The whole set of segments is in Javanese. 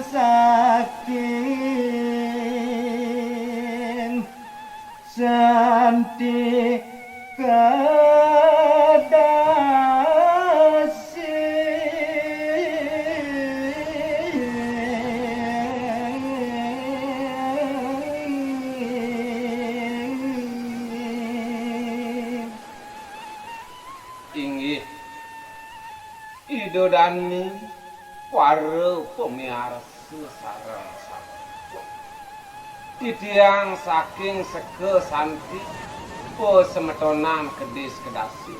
saking santi inggih idodani para pemiarsa sareng-sareng titiang saking seke santi po semetonan kedis kedasi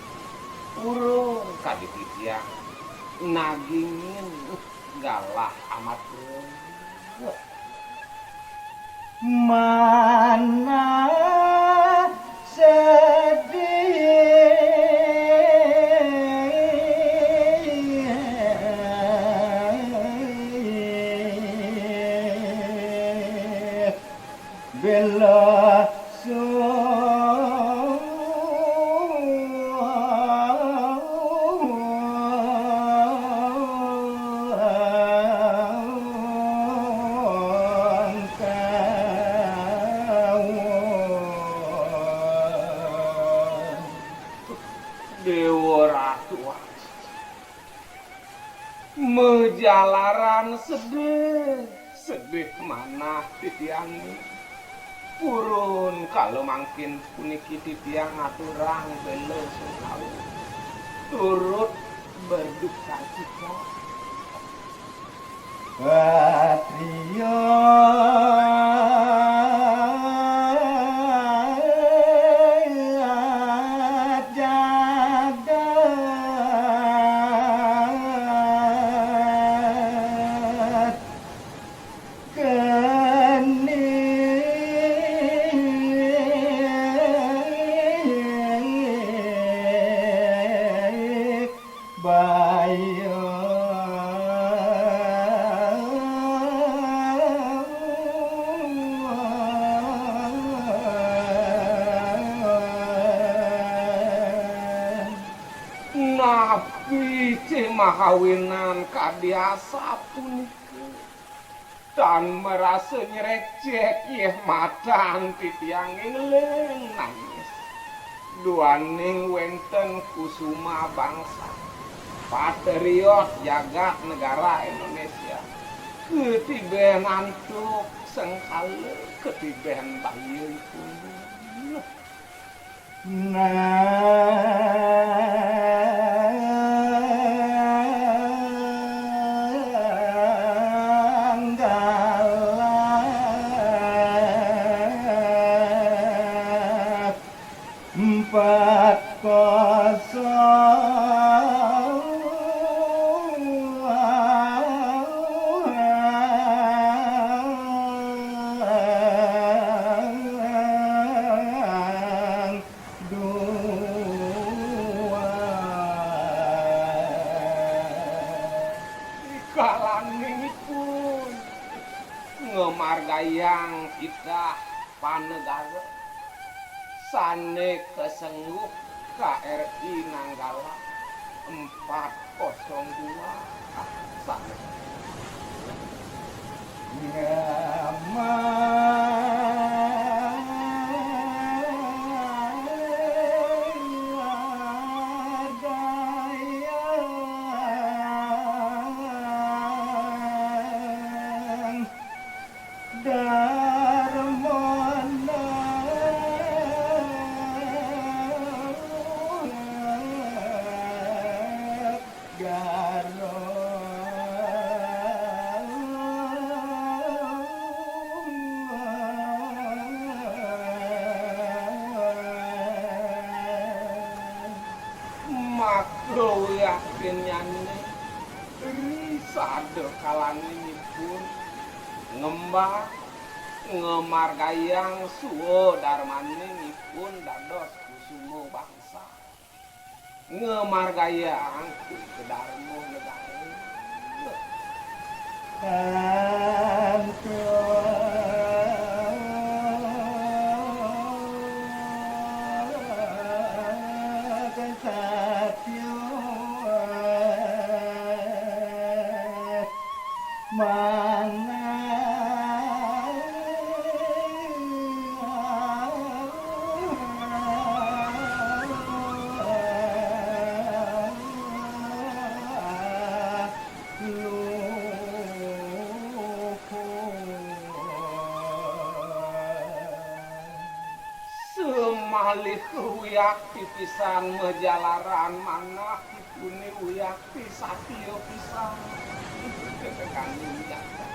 urung kadi titiang nagingin galah amat mana sedih bela Dewa Ratu mejalaran sedih mana titiang purun kalau mangkin puniki titiang aturang belo sekali turut berduka cita Patrio napi mahawinan kadiasa puniki dan merasa nyerecek yeh matang titiang ngeleng nangis duaning wenten kusuma bangsa patriot jagat negara Indonesia ketiben antuk sengkale ketiben bayi pun empat kalanipun ngemargayang kita panegara sane kesengguh KRI Nanggala 402 sane makro yakin nyanyi risade kalanipun ngembang ngemargayang suwo darmanipun dados kusumo bangsa ngemargayang kedarmo negara mana Semalih uyak pipisan mejalaran mana kipuni uyak pisatio pisan kekekandung jaka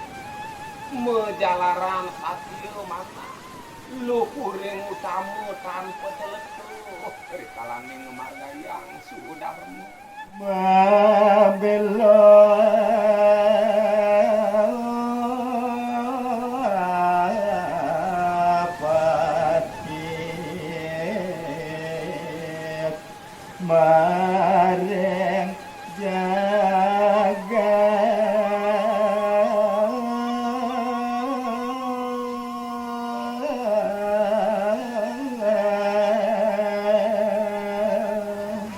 mejalaran satio mana lu kuring utamu tanpa teletuh rikalaning margayang sudarmu Babelo patit mareng jaga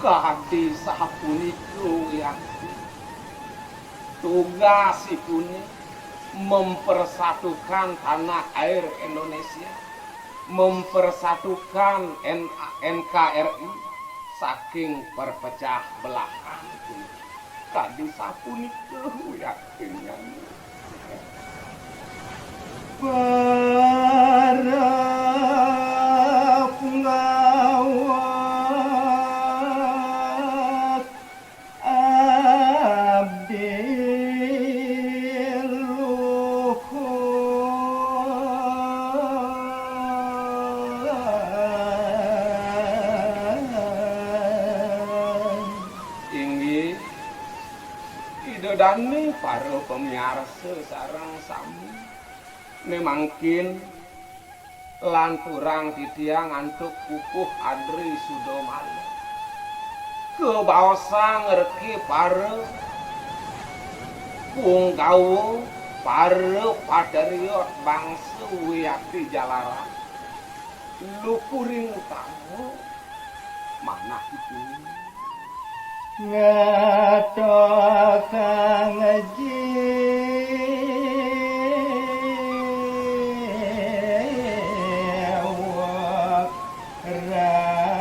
kadi sapuniku yang tugas ipuni mempersatukan tanah air Indonesia, mempersatukan NKRI saking perpecah belahan kadi sapuniku yakinnya para pengawat abdi luhur inggih idodani para pemiarsa sareng sami memangkin lanturang titiang antuk kukuh adri sudomala kebaosa ngerti para punggawa para padariot bangsa wiyakti jalaran lukuring utamu mana itu ngatokang jiwa ragane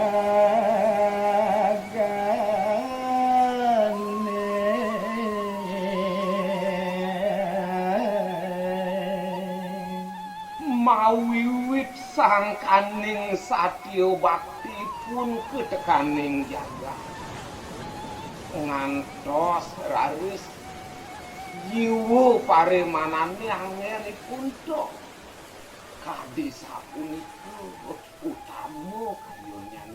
mawiwit sangkaning satyo bakti pun ketekaning jaga ngantos raris jiwa paremanane angelipun tok kadi sapuniku utamu kayunya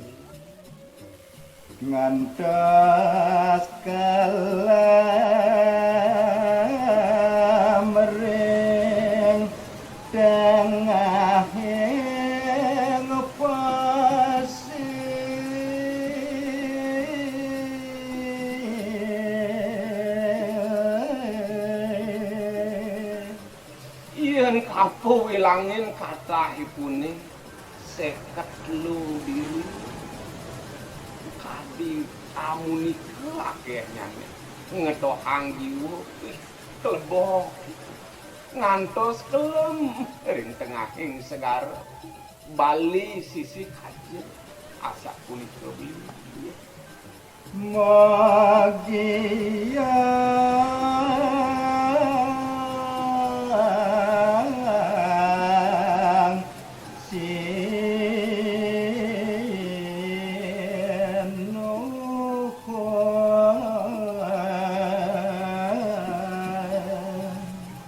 ngantos kalamring tengahing pasir yen kapuwilangin kathahipune 53 diri kadi amunike akehnya ngetohang jiwa teleboh ngantos kelem ring tengahing segara bali sisi kaje asa punika beli Magia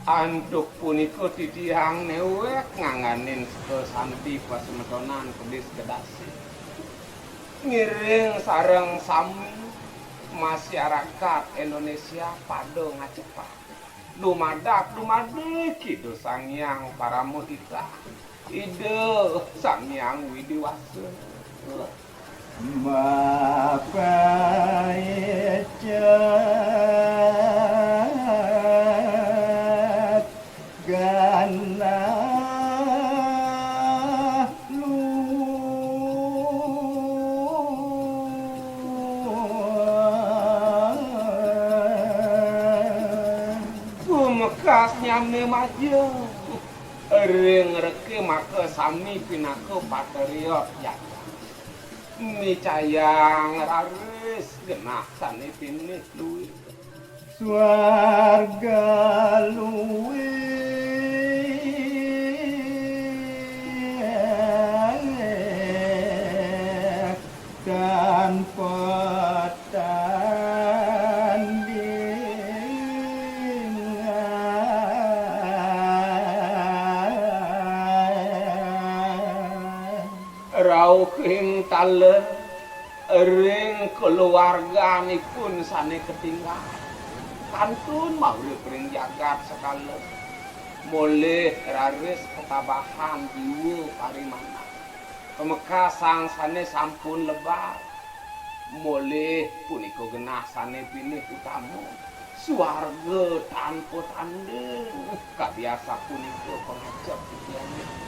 antuk punika titiang newek nganganin kesanti pasemetonan pedis kedasi ngiring sareng sami masyarakat Indonesia pada ngacepat dumadak kido sangyang paramudita ide sangyang widiwasa mapaicat gana ngekas nyamne maju ring reke maka sami pinaka patriot jaga micayang raris genah sane pinih luwih swarga luwih tanpa rauhing talen ring keluarganipun sane ketinggal kantun maurip ring jagat sekali moleh raris ketabahan jiwa parimana pemekasang sane sampun lebar moleh punika genah sane pinih utama swarga tanpa tanding kabiasa punika pengajap pikirannya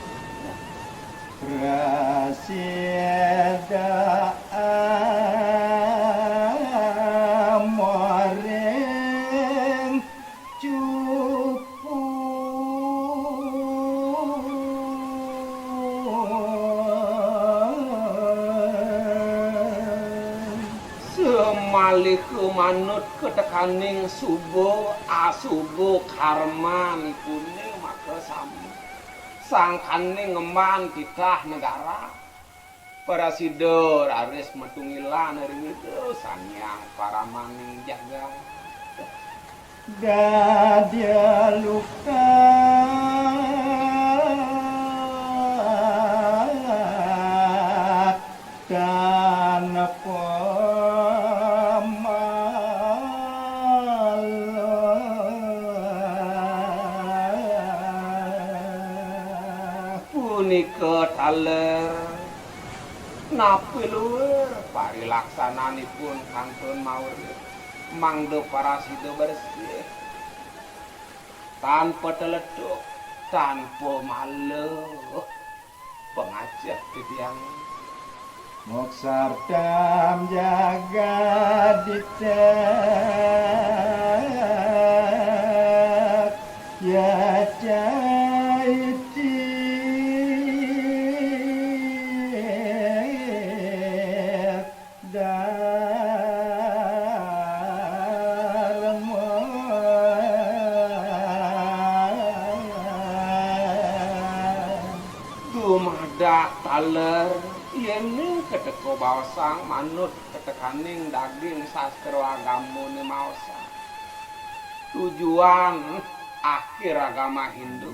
Prasieda amoreng cupu semalih manut ketekaning subuh asubuh karmanipun maka sami sangkane ngeman titah negara Parasido raris metungilan ring itu sanyang para maning jaga gadya luka tanpa punika taler napi luwer parilaksananipun kantun maurip mangdo parasido bersih tanpa teleduk tanpa maluh pengajak titiang moksartam jaga ditek ya caiti dumadak taler yen keteko baosang manut ketekaning daging sastra agamane maosa tujuan akhir agama Hindu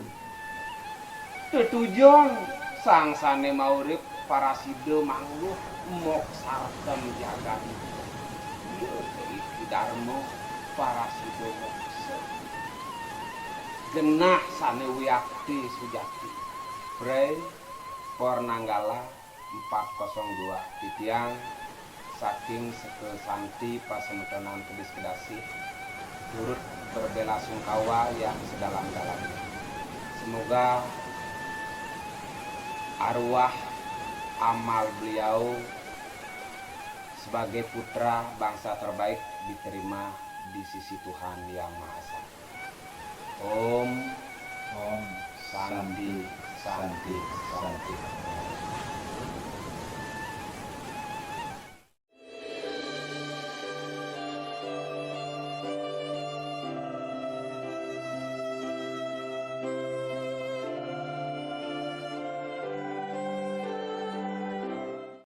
tujuan sangsane maurip parasido mangguh moksartem jagat ieu iki dharma parasido moksa genah sane wiyakti sujati Bre Pornanggala 402 titiang saking Seke Santi Pasemetenan Kedis Kedasi turut berbela sungkawa yang sedalam-dalamnya. Semoga arwah amal beliau sebagai putra bangsa terbaik diterima di sisi Tuhan Yang Maha Esa. Om Om Santi Santi Santi.